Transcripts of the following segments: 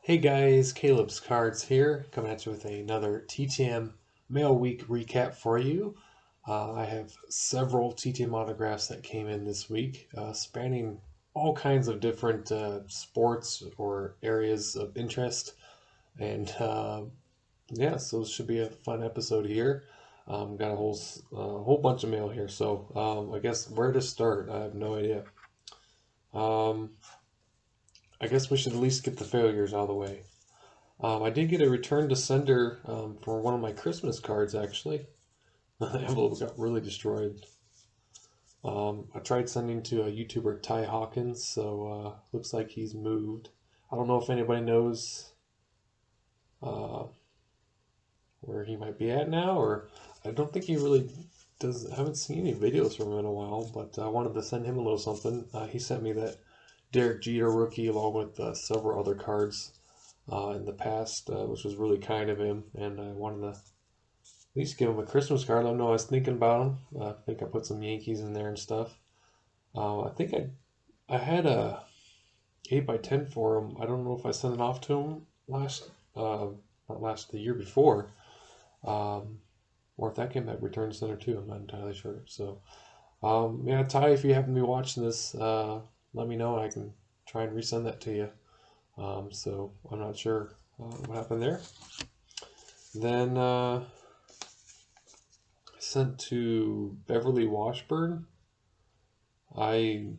Hey guys, Caleb's Cards here, coming at you with another TTM Mail Week recap for you. I have several TTM autographs that came in this week, spanning all kinds of different sports or areas of interest. And yeah, so it should be a fun episode here. Got a whole bunch of mail here, so I guess where to start, I have no idea. I guess we should at least get the failures out of the way. I did get a return to sender for one of my Christmas cards, actually. The envelope got really destroyed. I tried sending to a YouTuber, Ty Hawkins, so looks like he's moved. I don't know if anybody knows uh, where he might be at now, or I don't think he really does. I haven't seen any videos from him in a while, but I wanted to send him a little something. He sent me that Derek Jeter rookie along with several other cards in the past, which was really kind of him, and I wanted to at least give him a Christmas card. I don't know, I was thinking about him. I think I put some Yankees in there and stuff. I think I had a 8x10 for him. I don't know if I sent it off to him the year before, or if that came back return to center too. I'm not entirely sure. So, yeah, Ty, if you happen to be watching this, let me know. I can try and resend that to you. So I'm not sure what happened there. Then I sent to Beverly Washburn. I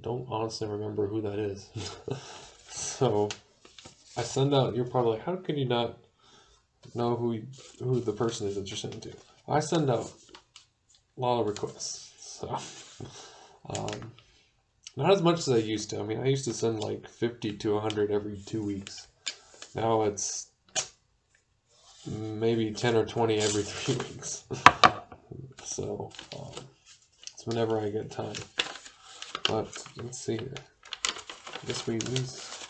don't honestly remember who that is. So I send out, you're probably like, how can you not know who the person is that you're sending to? I send out a lot of requests. So not as much as I used to. I mean, I used to send like 50 to 100 every 2 weeks. Now it's maybe 10 or 20 every 3 weeks. So it's whenever I get time. But let's see here. I guess we lose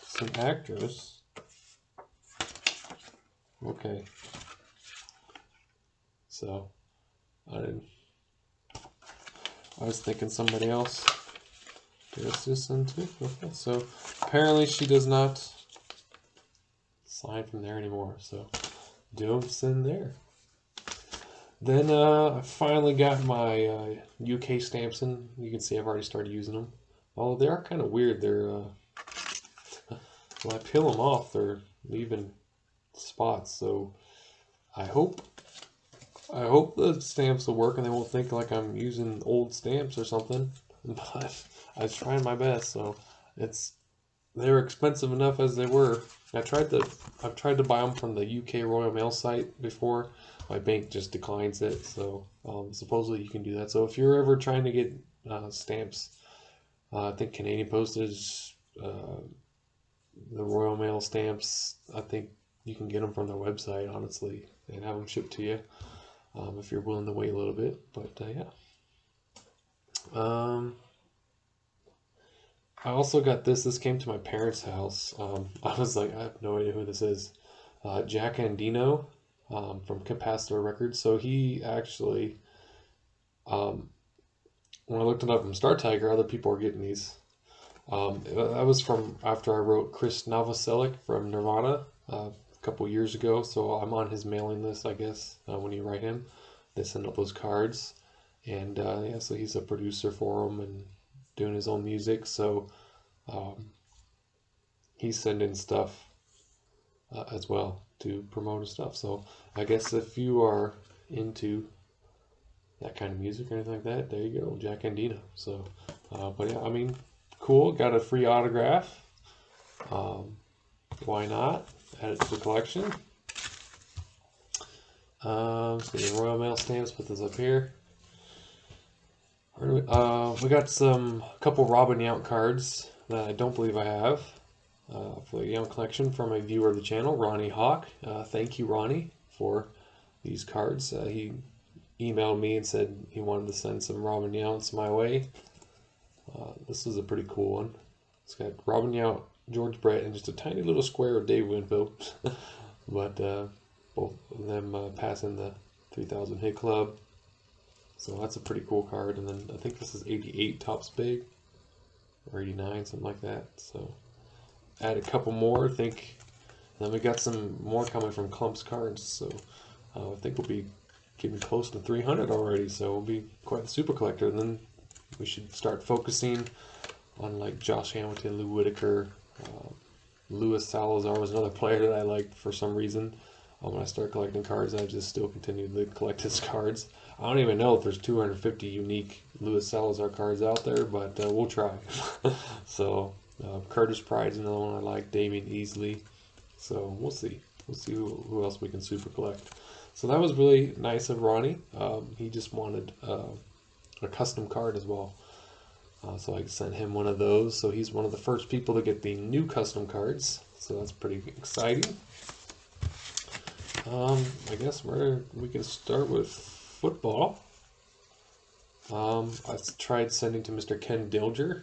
some actors. Okay. So I was thinking somebody else. Did I just send to? Okay. So apparently she does not sign from there anymore. So don't send there. Then I finally got my UK stamps in. You can see I've already started using them. Although they are kind of weird. They're when I peel them off, they're leaving spots. So I hope the stamps will work and they won't think like I'm using old stamps or something. But I was trying my best. So they're expensive enough as they were. I've tried to buy them from the UK Royal Mail site before. My bank just declines it, so supposedly you can do that. So if you're ever trying to get stamps, I think Canadian Postage, the Royal Mail stamps, I think you can get them from their website, honestly, and have them shipped to you if you're willing to wait a little bit. But yeah. I also got this. This came to my parents' house. I was like, I have no idea who this is. Jack Andino from Capacitor Records. So he actually, when I looked it up from Star Tiger, other people were getting these. That was from after I wrote Chris Novoselic from Nirvana a couple years ago. So I'm on his mailing list, I guess, when you write him. They send up those cards. And yeah, so he's a producer for them and doing his own music. So he's sending stuff as well to promote his stuff. So I guess if you are into that kind of music or anything like that, there you go, Jack Andino. So, but yeah, I mean, cool. Got a free autograph. Why not? Add it to the collection. So the Royal Mail stamps. Put this up here. We got a couple Robin Yount cards that I don't believe I have for the Yount collection from a viewer of the channel, Ronnie Hawk. Thank you, Ronnie, for these cards. He emailed me and said he wanted to send some Robin Younts my way. This is a pretty cool one. It's got Robin Yount, George Brett, and just a tiny little square of Dave Winfield. But both of them passing the 3,000 hit club. So that's a pretty cool card. And then I think this is 88 tops big, or 89, something like that. So add a couple more, I think. And then we got some more coming from Clump's Cards, so I think we'll be getting close to 300 already, so we'll be quite the super collector. And then we should start focusing on like Josh Hamilton, Lou Whitaker, Luis Salazar was another player that I liked for some reason. When I start collecting cards, I just still continue to collect his cards. I don't even know if there's 250 unique Luis Salazar cards out there, but we'll try. So Curtis Pride's another one I like, Damian Easley. So we'll see. We'll see who else we can super collect. So that was really nice of Ronnie. He just wanted a custom card as well. So I sent him one of those. So he's one of the first people to get the new custom cards. So that's pretty exciting. I guess we can start with football. I tried sending to Mr. Ken Dilger.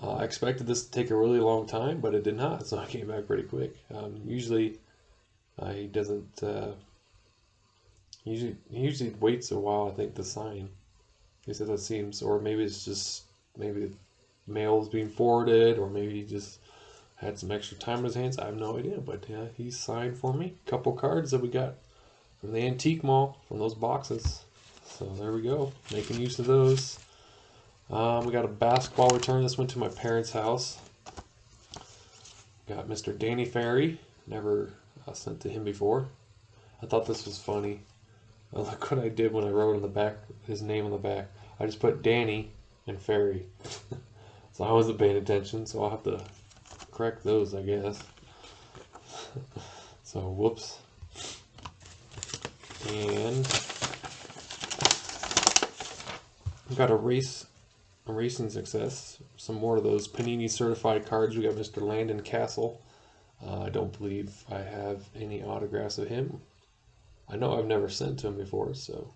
I expected this to take a really long time, but it did not, so I came back pretty quick. Usually he doesn't. He usually waits a while, I think, to sign. He said that seems, or maybe it's just maybe the mail is being forwarded, or maybe he just had some extra time in his hands. I have no idea, but yeah, he signed for me. A couple cards that we got from the antique mall, from those boxes. So there we go, making use of those. We got a basketball return. This went to my parents' house. Got Mr. Danny Ferry. Never sent to him before. I thought this was funny. Look what I did when I wrote on the back, his name on the back. I just put Danny and Ferry. So I wasn't paying attention, so I'll have to correct those, I guess. So whoops. And we got a racing success. Some more of those Panini certified cards. We got Mr. Landon Castle. I don't believe I have any autographs of him. I know I've never sent to him before, so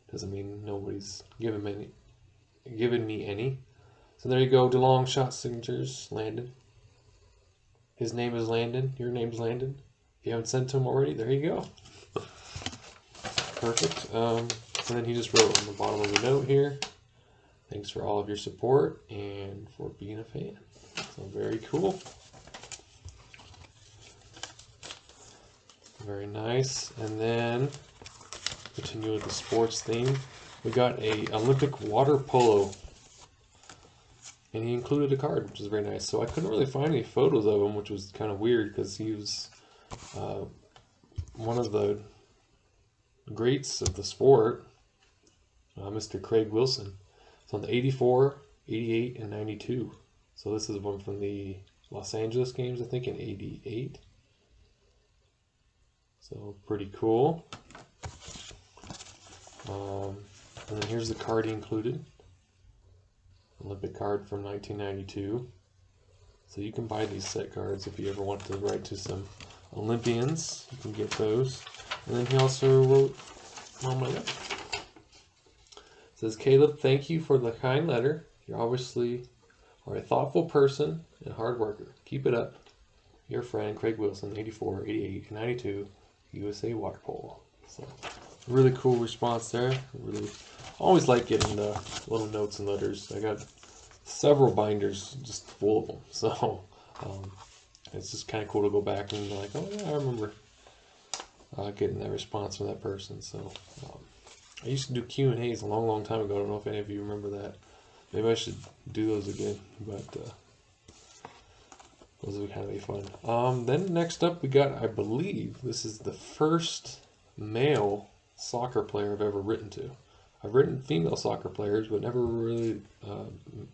doesn't mean nobody's given me any. So there you go, DeLong shot signatures, Landon. His name is Landon. Your name's Landon. If you haven't sent to him already, there you go. Perfect. And then he just wrote on the bottom of the note here, thanks for all of your support and for being a fan. So very cool. Very nice. And then continue with the sports theme. We got a Olympic water polo, and he included a card, which is very nice. So I couldn't really find any photos of him, which was kind of weird because he was one of the greats of the sport, Mr. Craig Wilson. It's on the 84, 88, and 92. So this is one from the Los Angeles games, I think, in 88. So pretty cool. And then here's the card he included. Olympic card from 1992. So you can buy these set cards if you ever want to write to some Olympians. You can get those. And then he also wrote on my note. It says, Caleb, thank you for the kind letter. You obviously are a thoughtful person and hard worker. Keep it up. Your friend, Craig Wilson, 84, 88, and 92, USA Water Polo. So, really cool response there. Really, always like getting the little notes and letters. I got several binders just full of them. So, it's just kind of cool to go back and be like, oh yeah, I remember getting that response from that person. So, I used to do Q&As a long, long time ago. I don't know if any of you remember that. Maybe I should do those again, but those would kind of be fun. Then next up we got, I believe, this is the first male soccer player I've ever written to. I've written female soccer players, but never really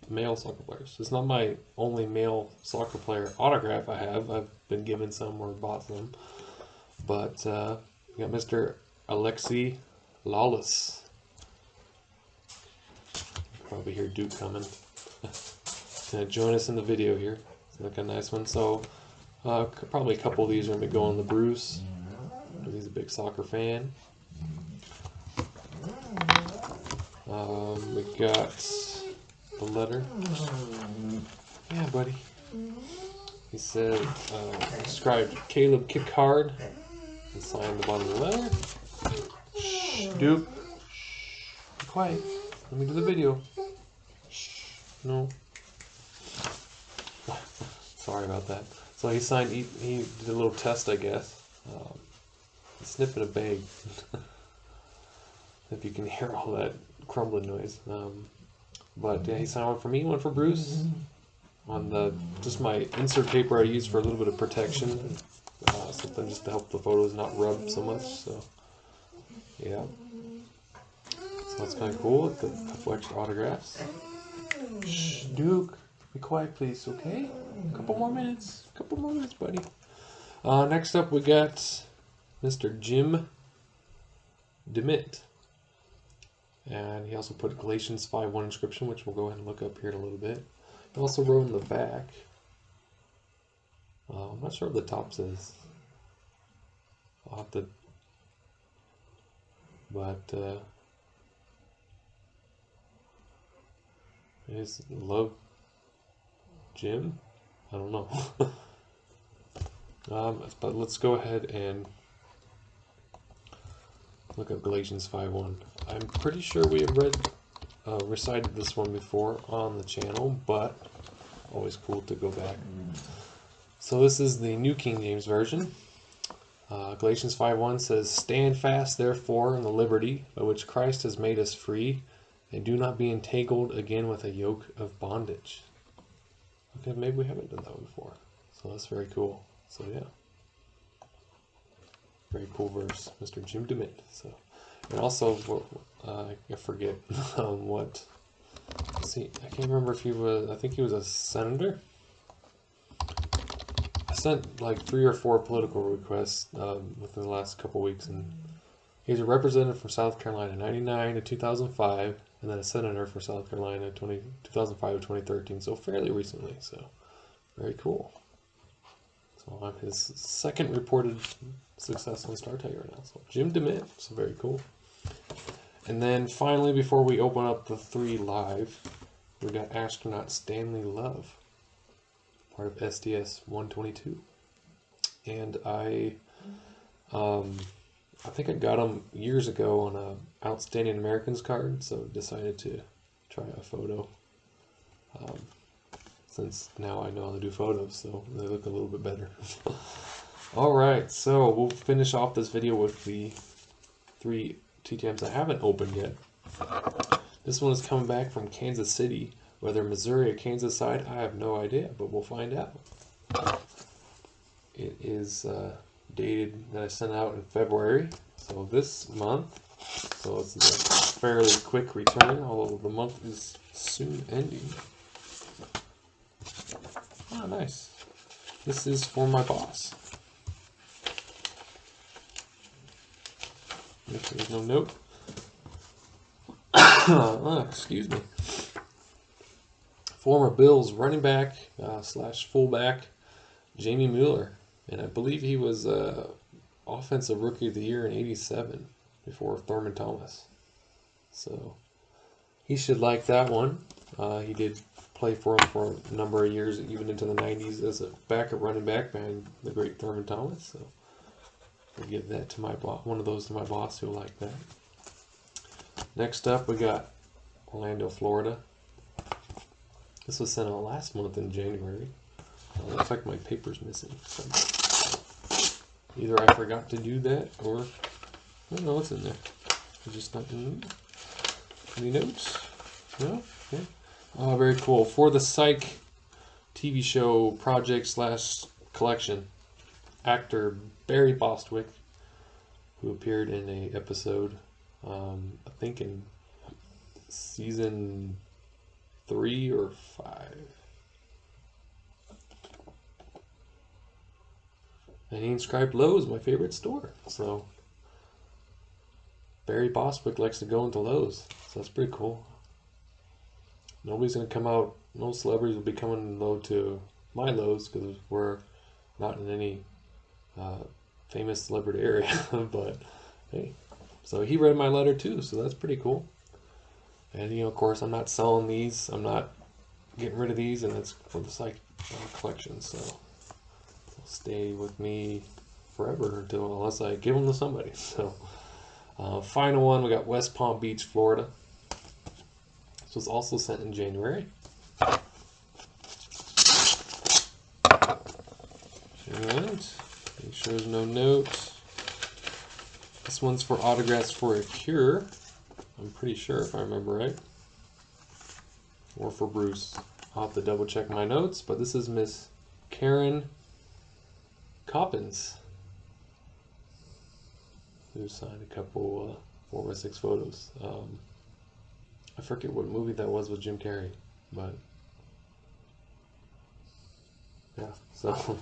male soccer players. It's not my only male soccer player autograph I have. I've been given some or bought some. But we got Mr. Alexey Lawless. Probably hear Duke coming. Gonna join us in the video here. It's like a nice one. So probably a couple of these are gonna be going to Bruce, because he's a big soccer fan. We got the letter. Yeah, buddy. He said, described Caleb kick hard and signed the bottom of the letter. Shh, Duke. Shh. Be quiet. Let me do the video. Shh. No. Sorry about that. So he signed, he did a little test, I guess. Sniffing a bag. If you can hear all that crumbling noise. But yeah, he signed one for me, one for Bruce. On the, just my insert paper I use for a little bit of protection. Something just to help the photos not rub so much. So yeah. So that's kind of cool. Got a couple extra autographs. Shh, Duke. Be quiet, please, okay? A couple more minutes. A couple more minutes, buddy. Next up, we got Mr. Jim DeMint. And he also put Galatians 5:1 inscription, which we'll go ahead and look up here in a little bit. He also wrote in the back. I'm not sure what the top says. I'll have to... But, is love Jim? I don't know. But let's go ahead and look up Galatians 5:1. I'm pretty sure we have recited this one before on the channel, but always cool to go back. So this is the New King James Version. Galatians 5:1 says, "Stand fast, therefore, in the liberty by which Christ has made us free, and do not be entangled again with a yoke of bondage." Okay, maybe we haven't done that before. So that's very cool. So yeah. Very cool verse, Mr. Jim DeMint. So, and also, I forget what. Let's see, I can't remember if he was. I think he was a senator. I sent like 3 or 4 political requests within the last couple weeks, and he was a representative from South Carolina, 1999 to 2005, and then a senator for South Carolina, 2005 to 2013. So fairly recently. So very cool. So I'm his second reported success on Star Tiger now. So Jim DeMint, so very cool. And then finally, before we open up the 3 live, we got Astronaut Stanley Love, part of SDS 122. And I think I got him years ago on a Outstanding Americans card, so decided to try a photo. Since now I know how to do photos, so they look a little bit better. Alright, so we'll finish off this video with the 3 TTMs I haven't opened yet. This one is coming back from Kansas City. Whether Missouri or Kansas side, I have no idea, but we'll find out. It is dated that I sent out in February, so this month. So it's a fairly quick return, although the month is soon ending. Oh, nice. This is for my boss. There's no note. Excuse me. Former Bills running back slash fullback Jamie Mueller. And I believe he was Offensive Rookie of the Year in '87 before Thurman Thomas. So he should like that one. He did play for him for a number of years, even into the 90s, as a backup running back behind the great Thurman Thomas. So I'll give that to my boss, one of those to my boss who'll like that. Next up, we got Orlando, Florida. This was sent out last month in January. Looks like my paper's missing. So either I forgot to do that, or I don't know what's in there. It's just not in any notes. No? Okay. Oh, very cool. For the Psych TV show project slash collection, actor Barry Bostwick, who appeared in a episode, I think in season 3 or 5. And he inscribed Lowe's, my favorite store. So Barry Bostwick likes to go into Lowe's, so that's pretty cool. Nobody's going to come out, no celebrities will be coming to my Lowe's because we're not in any famous celebrity area. But hey, so he read my letter too, so that's pretty cool. And of course, I'm not selling these, I'm not getting rid of these, and it's for the Psych collection, so they'll stay with me forever unless I give them to somebody. So final one, we got West Palm Beach, Florida. This was also sent in January. Make sure there's no note. This one's for Autographs for a Cure. I'm pretty sure, if I remember right. Or for Bruce. I'll have to double check my notes, but this is Miss Karen Coppins, who signed a couple 4x6 photos. I forget what movie that was with Jim Carrey, but yeah, so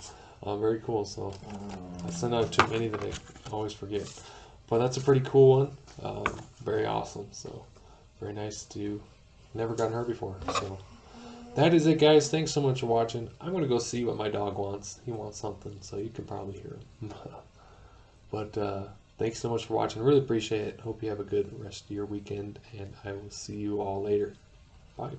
very cool. So I send out too many that I always forget, but that's a pretty cool one. Very awesome. So very nice to never gotten her before. So that is it, guys. Thanks so much for watching. I'm gonna go see what my dog wants. He wants something, so you can probably hear him. But thanks so much for watching. Really appreciate it. Hope you have a good rest of your weekend, and I will see you all later. Bye.